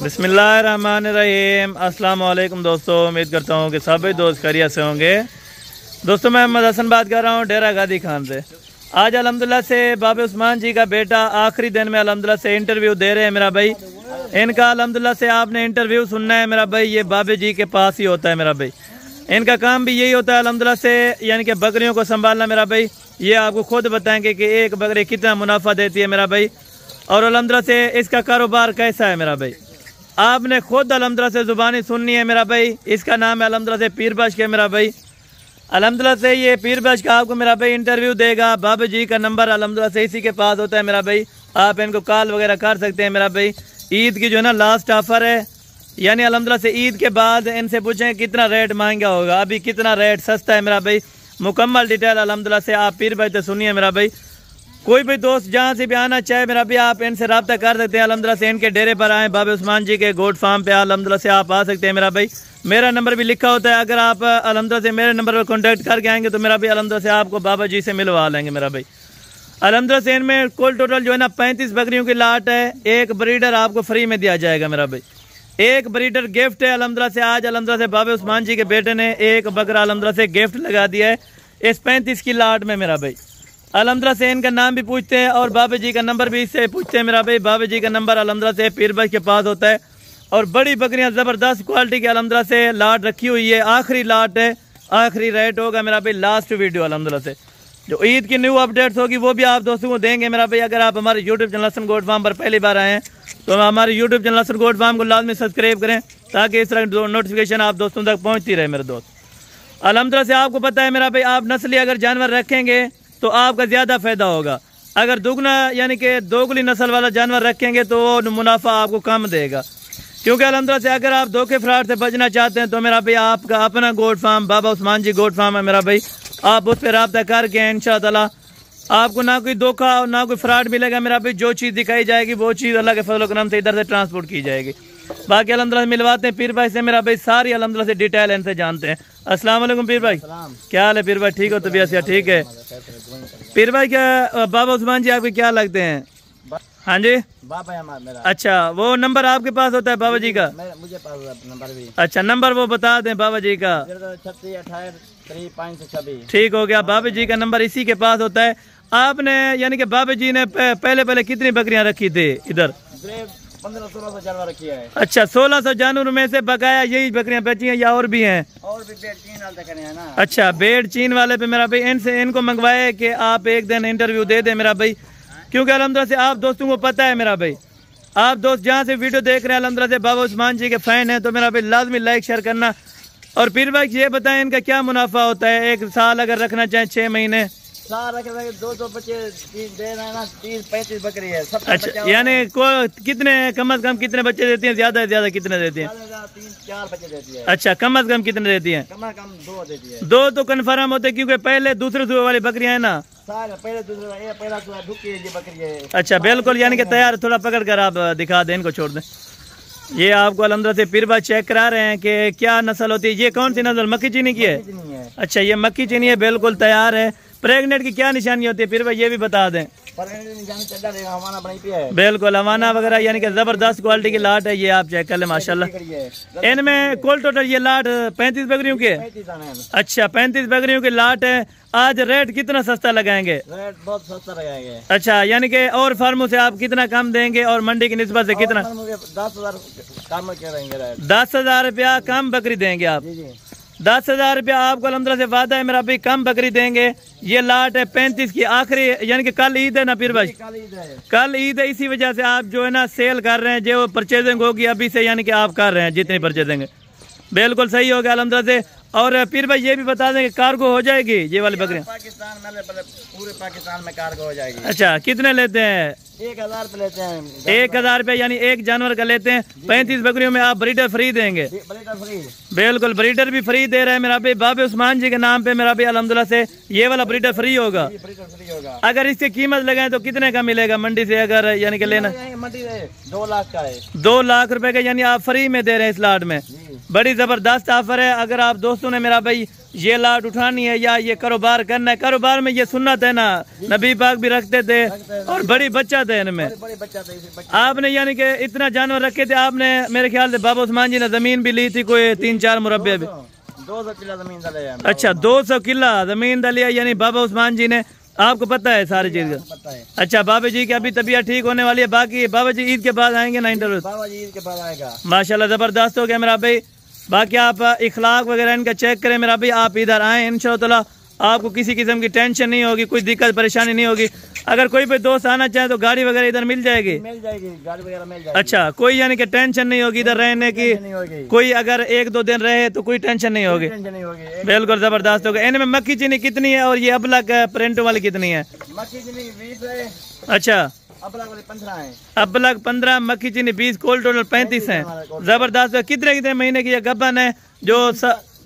बिस्मिल्लाहिर्रहमानिर्रहीम। अस्सलाम वालेकुम दोस्तों, उम्मीद करता हूँ कि सभी दोस्त खैरियत से होंगे। दोस्तों मैं मोहम्मद हसन बात कर रहा हूँ डेरा गादी खान से। आज अल्हम्दुलिल्लाह से बाबे उस्मान जी का बेटा आखिरी दिन में अल्हम्दुलिल्लाह से इंटरव्यू दे रहे हैं मेरा भाई। इनका अल्हम्दुलिल्लाह से आपने इंटरव्यू सुनना है मेरा भाई, ये बाबे जी के पास ही होता है मेरा भाई। इनका काम भी यही होता है अल्हम्दुलिल्लाह से, यानी कि बकरियों को संभालना मेरा भाई। ये आपको खुद बताएंगे कि एक बकरी कितना मुनाफा देती है मेरा भाई, और अल्हम्दुलिल्लाह से इसका कारोबार कैसा है मेरा भाई। आपने खुद अल्हम्दुलिल्लाह से ज़ुबानी सुननी है मेरा भाई। इसका नाम है अल्हम्दुलिल्लाह से पीर बख्श के मेरा भाई। अल्हम्दुलिल्लाह से ये पीर बख्श का आपको मेरा भाई इंटरव्यू देगा। बाबा जी का नंबर अल्हम्दुलिल्लाह से इसी के पास होता है मेरा भाई। आप इनको कॉल वगैरह कर सकते हैं मेरा भाई। ईद की जो है ना लास्ट ऑफर है, यानी अल्हम्दुलिल्लाह से ईद के बाद इनसे पूछें कितना रेट महंगा होगा, अभी कितना रेट सस्ता है मेरा भाई। मुकम्मल डिटेल अल्हम्दुलिल्लाह से आप पीर भाई से सुनिए मेरा भाई। कोई भी दोस्त जहाँ से भी आना चाहे मेरा भाई, आप इनसे रब्ता कर सकते हैं। अल्हम्दुलिल्लाह से इनके डेरे पर आए, बाबे उस्मान जी के गोट फार्म पे अल्हम्दुलिल्लाह से आप आ सकते हैं मेरा भाई। मेरा नंबर भी लिखा होता है, अगर आप अल्हम्दुलिल्लाह से मेरे नंबर पर कॉन्टैक्ट करके आएंगे तो मेरा भाई अल्हम्दुलिल्लाह से आपको बाबा जी से मिलवा लेंगे मेरा भाई। अल्हम्दुलिल्लाह से इनमें कुल टोटल जो है ना 35 बकरियों की लाट है। एक ब्रीडर आपको फ्री में दिया जाएगा मेरा भाई। एक ब्रीडर गिफ्ट है अल्हम्दुलिल्लाह से। आज अल्हम्दुलिल्लाह से बाबे उस्मान जी के बेटे ने एक बकरा अल्हम्दुलिल्लाह से गिफ्ट लगा दिया है इस 35 की लाट में मेरा भाई। अल्हम्दुलिल्लाह से इनका नाम भी पूछते हैं और बाबा जी का नंबर भी इससे पूछते हैं मेरा भाई। बाबा जी का नंबर अल्हम्दुलिल्लाह से पीर बख्श के पास होता है। और बड़ी बकरियां ज़बरदस्त क्वालिटी की अल्हम्दुलिल्लाह से लाट रखी हुई है। आखिरी लाट है, आखिरी रेट होगा मेरा भाई, लास्ट वीडियो अल्हम्दुलिल्लाह से। जो ईद की न्यू अपडेट्स होगी वो भी आप दोस्तों को देंगे मेरा भाई। अगर आप हमारे YouTube channel Hasan goat farm पर पहली बार आए हैं तो हमारे YouTube channel Hasan goat farm को लाजमी सब्सक्राइब करें, ताकि इस तरह नोटिफिकेशन आप दोस्तों तक पहुँचती रहे मेरे दोस्त। अल्हम्दुलिल्लाह से आपको पता है मेरा भाई, आप नस्ली अगर जानवर रखेंगे तो आपका ज़्यादा फ़ायदा होगा। अगर दुगना यानी कि दोगली नस्ल वाला जानवर रखेंगे तो वो मुनाफा आपको कम देगा। क्योंकि अल्हम्दुलिल्लाह से अगर आप धोखे फ्रॉड से बचना चाहते हैं तो मेरा भाई आपका अपना गोट फार्म बाबा उस्मान जी गोट फार्म है मेरा भाई। आप उस पर रब्ता करके इंशाअल्लाह आपको ना कोई धोखा और ना कोई फ्रॉड मिलेगा मेरा भाई। जो चीज़ दिखाई जाएगी वो चीज़ अल्लाह के फजल करम से इधर से ट्रांसपोर्ट की जाएगी। बाकी अल्हम्दुलिल्लाह मिलवाते हैं पीर भाई से मेरा भाई, सारी अल्हम्दुलिल्लाह से डिटेल इनसे जानते हैं। अस्सलाम वालेकुम पीर भाई, क्या हाल है पीर भाई? ठीक हो? तबीयत से ठीक है पीर भाई? क्या बाबा उस्मान जी आपके क्या लगते हैं? हाँ जी बाबा है मेरा। अच्छा, वो नंबर आपके पास होता है बाबा जी का? मुझे पास नंबर भी। अच्छा, नंबर वो बता दें बाबा जी का। 36 28 526। ठीक हो गया, बाबा जी का नंबर इसी के पास होता है। आपने यानी कि बाबा जी ने पहले कितनी बकरियां रखी थी इधर? 1500-1600 जानवर रखी है। अच्छा, 1600 जानवर में से बकाया यही बकरियां बची हैं या और भी हैं? और भी बेड चीन वाले तक है ना। अच्छा, बेड चीन वाले पे मेरा भाई इनसे इनको मंगवाए कि आप एक दिन इंटरव्यू दे दें मेरा भाई। क्योंकि अल्हम्दुलिल्लाह से आप दोस्तों को पता है मेरा भाई, आप दोस्त जहाँ से वीडियो देख रहे हैं अल्हम्दुलिल्लाह से बाबा उस्मान जी के फैन हैं, तो मेरा भाई लाजमी लाइक शेयर करना। और पीर भाई ये बताएं इनका क्या मुनाफा होता है एक साल अगर रखना चाहें 6 महीने? साल रख 2 बच्चे देना ना, 30-35 बकरी है। अच्छा, यानी कितने कम से कम कितने बच्चे देती हैं? ज्यादा से ज्यादा कितने देती हैं? 3-4 बच्चे देती है। अच्छा, कम से कम कितने देती हैं? कम से कम 2 देती है। 2 तो कन्फर्म होते, क्योंकि पहले दूसरे सुबह वाली बकरियां है ना। पहला ढुकी है ये बकरी है। अच्छा बिल्कुल, यानी कि तैयार। थोड़ा पकड़ कर आप दिखा दें, इनको छोड़ दें। ये आपको अल्हम्दुलिल्लाह से पीर भाई चेक करा रहे हैं कि क्या नस्ल होती है। ये कौन सी नस्ल? मक्की चीनी की है? अच्छा, ये मक्की चीनी है, बिल्कुल तैयार है। प्रेग्नेंट की क्या निशानी होती है पीर भाई, ये भी बता दें। बिल्कुल हवाना वगैरह, यानी कि जबरदस्त क्वालिटी की लाट है। ये आप चेक कर ले माशाल्लाह। इनमें कुल टोटल ये लाट 35 बकरियों की है। अच्छा, 35 बकरियों की लाट है। आज रेट कितना सस्ता लगाएंगे? रेट बहुत सस्ता लगाएंगे। अच्छा, यानी कि और फार्मों से आप कितना कम देंगे और मंडी की निस्बत से कितना? 10,000 कम करेंगे। 10,000 रुपया कम बकरी देंगे आप? 10,000 रुपया आपको अल्हम्दुलिल्लाह से वादा है मेरा भाई, कम बकरी देंगे। ये लाट है 35 की आखिरी, यानी कि कल ईद है ना पीर भाई? कल ईद है, इसी वजह से आप जो है ना सेल कर रहे हैं। जो परचेजिंग होगी अभी से, यानी कि आप कर रहे हैं जितनी परचेजिंग, बिल्कुल सही हो गया अल्हम्दुलिल्लाह से। और पीर भाई ये भी बता दें कि कार्गो हो जाएगी ये वाली बकरियां? पाकिस्तान में, पूरे पाकिस्तान में कार्गो हो जाएगी। अच्छा, कितने लेते हैं? 1000 रुपये लेते हैं। 1000 रुपये यानी एक जानवर का लेते हैं। 35 बकरियों में आप ब्रीडर फ्री देंगे? ब्रीडर फ्री, बिल्कुल ब्रीडर भी फ्री दे रहे हैं मेरा भाई। बाबे उस्मान जी के नाम पे मेरा भाई अल्हम्दुलिल्लाह से ये वाला ब्रीडर फ्री होगा। अगर इसकी कीमत लगाएं तो कितने का मिलेगा मंडी से अगर यानी कि लेना? मंडी 2 लाख का है। 2 लाख रुपए का, यानी आप फ्री में दे रहे हैं इस लाट में। बड़ी ज़बरदस्त ऑफर है। अगर आप दोस्तों ने मेरा भाई ये लाट उठानी है या ये कारोबार करना है, कारोबार में ये सुन्नत है ना, नबी पाक भी रखते थे और बड़ी बच्चा थे इनमें। आपने यानी कि इतना जानवर रखे थे, आपने मेरे ख्याल से बाबा उस्मान जी ने जमीन भी ली थी कोई 3-4 मुरब्बे भी। 200 किला जमीन का लिया। अच्छा 200 किला जमीन का लिया, यानी बाबा उस्मान जी ने, आपको पता है सारी चीज का। अच्छा बाबा जी की अभी तबीयत ठीक होने वाली है, बाकी बाबा जी ईद के बाद आएंगे ना इंटरव्यू? बाबा जी ईद के बाद आएगा। माशाल्लाह जबरदस्त हो गया मेरा भाई। बाकी आप इखलाक वगैरह इनका चेक करें मेरा भाई, आप इधर आए इंशाअल्लाह आपको किसी किस्म की टेंशन नहीं होगी, कोई दिक्कत परेशानी नहीं होगी। अगर कोई भी दोस्त आना चाहे तो गाड़ी वगैरह इधर मिल जाएगी? मिल जाएगी, गाड़ी वगैरह मिल जाएगी। अच्छा कोई यानी कि टेंशन नहीं होगी इधर रहने की? कोई अगर 1-2 दिन रहे तो कोई टेंशन नहीं होगी? बिल्कुल जबरदस्त होगा। इनमें मक्खी चीनी कितनी है और ये अबलग प्रिंटों वाली कितनी है? मक्खी चीनी 20 है। अच्छा अबलग वाली 15 है। अबलग 15, मक्खी चीनी 20, कोल टोटल 35 है। जबरदस्त। कितने महीने की ये गब्बन है जो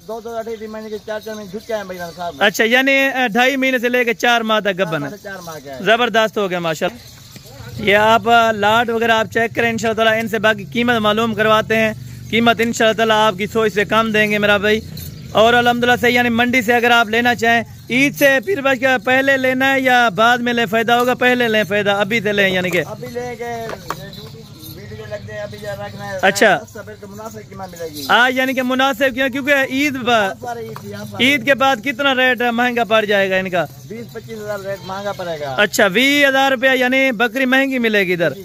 2-2 महीने के 4 महीने झुक गए भाई साहब। अच्छा यानी 2.5 महीने से लेकर 4 माह तक गब्बन है। 4 माह का। जबरदस्त हो गया माशाल्लाह। ये आप लाट वगैरह आप चेक करें इंशाअल्लाह, इनसे बाकी कीमत मालूम करवाते हैं। कीमत इंशाअल्लाह आपकी सोच से कम देंगे मेरा भाई। और अल्हम्दुलिल्लाह से यानी मंडी से अगर आप लेना चाहें, ईद से फिर बस क्या पहले लेना है या बाद में ले फायदा होगा? पहले लें फायदा, अभी से लें यानी कि अभी लेके वीडियो लग दे, अभी रखना है। अच्छा तो मुनासिब कीमत मिलेगी यानी कि मुनासिब क्यों? क्योंकि ईद के बाद कितना रेट महंगा पड़ जाएगा इनका? 20-25 हजार रेट महंगा पड़ेगा। अच्छा 20,000 रुपया यानी बकरी महंगी मिलेगी इधर।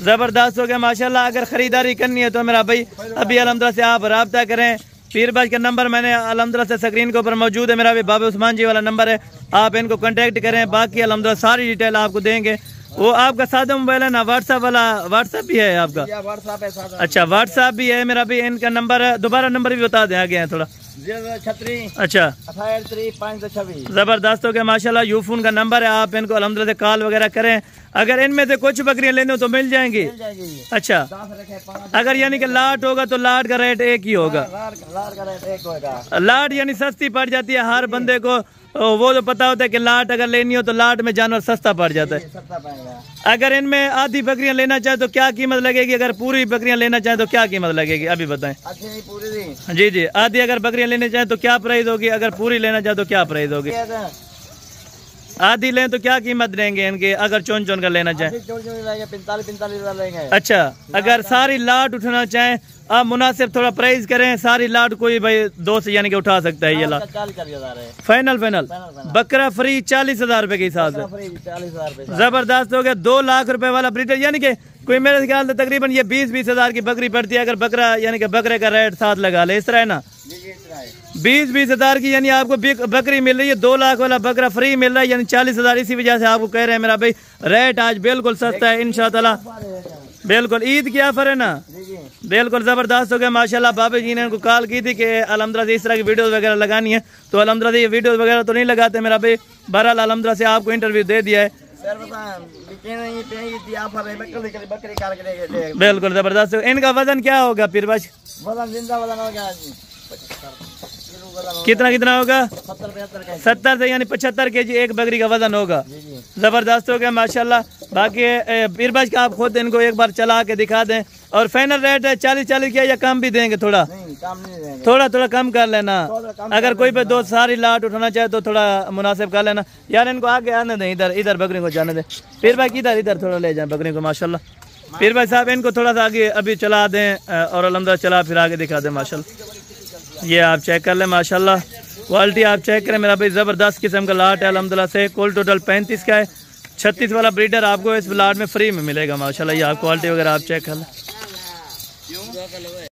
जबरदस्त हो गया माशाल्लाह। अगर खरीदारी करनी है तो मेरा भाई अभी अल्हम्दुलिल्लाह से आप राब्ता करें। पीरबाज का नंबर मैंने अल्हम्दुलिल्लाह से स्क्रीन के ऊपर मौजूद है, मेरा भी बाबा उस्मान जी वाला नंबर है, आप इनको कांटेक्ट करें। बाकी अल्हम्दुलिल्लाह सारी डिटेल आपको देंगे। वो आपका सादा मोबाइल है ना, व्हाट्सएप वाला? व्हाट्सएप भी है आपका? व्हाट्सएप है सादा। अच्छा व्हाट्सएप भी है मेरा भी। इनका नंबर दोबारा नंबर भी बता दें, आगे हैं थोड़ा। 036। अच्छा 526। जबरदस्त हो गया माशाल्लाह। यूफोन का नंबर है, आप इनको अल्हम्दुलिल्लाह से कॉल वगैरह करें। अगर इनमें से कुछ बकरियां लेनी हो तो मिल जाएंगी? अच्छा अगर यानी कि लाट होगा तो लाट का रेट एक ही होगा? लाट का रेट एक होगा। लाट यानी सस्ती पड़ जाती है हर बंदे को, वो तो पता होता है कि लाट अगर लेनी हो तो लाट में जानवर सस्ता पड़ जाता है। अगर इनमें आधी बकरियां लेना चाहे तो क्या कीमत लगेगी? अगर पूरी बकरियां लेना चाहे तो क्या कीमत लगेगी अभी बताएं? जी जी आधी अगर बकरियां लेना चाहे तो क्या प्राइस होगी? अगर पूरी लेना चाहे तो क्या प्राइस होगी? आधी लें तो क्या कीमत देंगे इनके? अगर चोन चोन कर लेना चाहें 45 लेंगे। अच्छा अगर सारी लाट उठाना चाहें आप मुनासिब थोड़ा प्राइस करें, सारी लाट कोई भाई 2 से यानी कि उठा सकता है ये लाट? फाइनल बकरा फ्री 40,000 रुपए के हिसाब से। जबरदस्त हो गया। 2 लाख रुपए वाला ब्रीडर, यानी कि कोई मेरे ख्याल से तकरीबन ये 20-20 हजार की बकरी पड़ती है। अगर बकरा यानी कि बकरे का रेट 7 लगा ले, इस तरह है ना? 20-20 हजार की यानी आपको बकरी मिल रही है। 2 लाख वाला बकरा फ्री मिल रहा है, यानी 40,000। इसी वजह से आपको कह रहे हैं मेरा भाई रेट आज बिल्कुल सस्ता है इंशाअल्लाह। बिल्कुल ईद की ऑफर है ना, बिल्कुल जबरदस्त हो गया माशाल्लाह। बाबा जी ने इनको कॉल की थी कि अल्हम्दुलिल्लाह इस तरह की वीडियोस वगैरह लगानी है, तो अल्हम्दुलिल्लाह ये वीडियोस वगैरह तो नहीं लगाते मेरा भाई। बहरहाल अल्हम्दुलिल्लाह से आपको इंटरव्यू दे दिया है। बिल्कुल जबरदस्त। इनका वजन क्या होगा पीरबाज? वजन जिंदा वजन होगा कितना होगा? 70 से यानी 75 kg एक बकरी का वजन होगा। जबरदस्त हो गया माशाल्लाह। बाकी पीरबाज का आप खुद इनको एक बार चला के दिखा दें। और फाइनल रेट है 40 किया या कम भी देंगे? थोड़ा थोड़ा कम कर लेना। अगर कोई पे 2 सारी लाट उठाना चाहे तो थोड़ा मुनासिब कर लेना। यार इनको आगे आने दें, इधर बकरी को जाने दें। पीरबाज इधर थोड़ा ले जाए बकरी को माशाल्लाह। पीरबाज साहब इनको थोड़ा सा आगे अभी चला दें और अल्हम्दुलिल्लाह चला फिर आगे दिखा दें माशाल्लाह। ये आप चेक कर लें माशाल्लाह, क्वालिटी आप चेक करें मेरा भाई। जबरदस्त किस्म का लाट है अल्हम्दुलिल्लाह से। कुल टोटल 35 का है। 36 वाला ब्रीडर आपको इस लाट में फ्री में मिलेगा माशाल्लाह। ये आप क्वालिटी वगैरह आप चेक कर लें।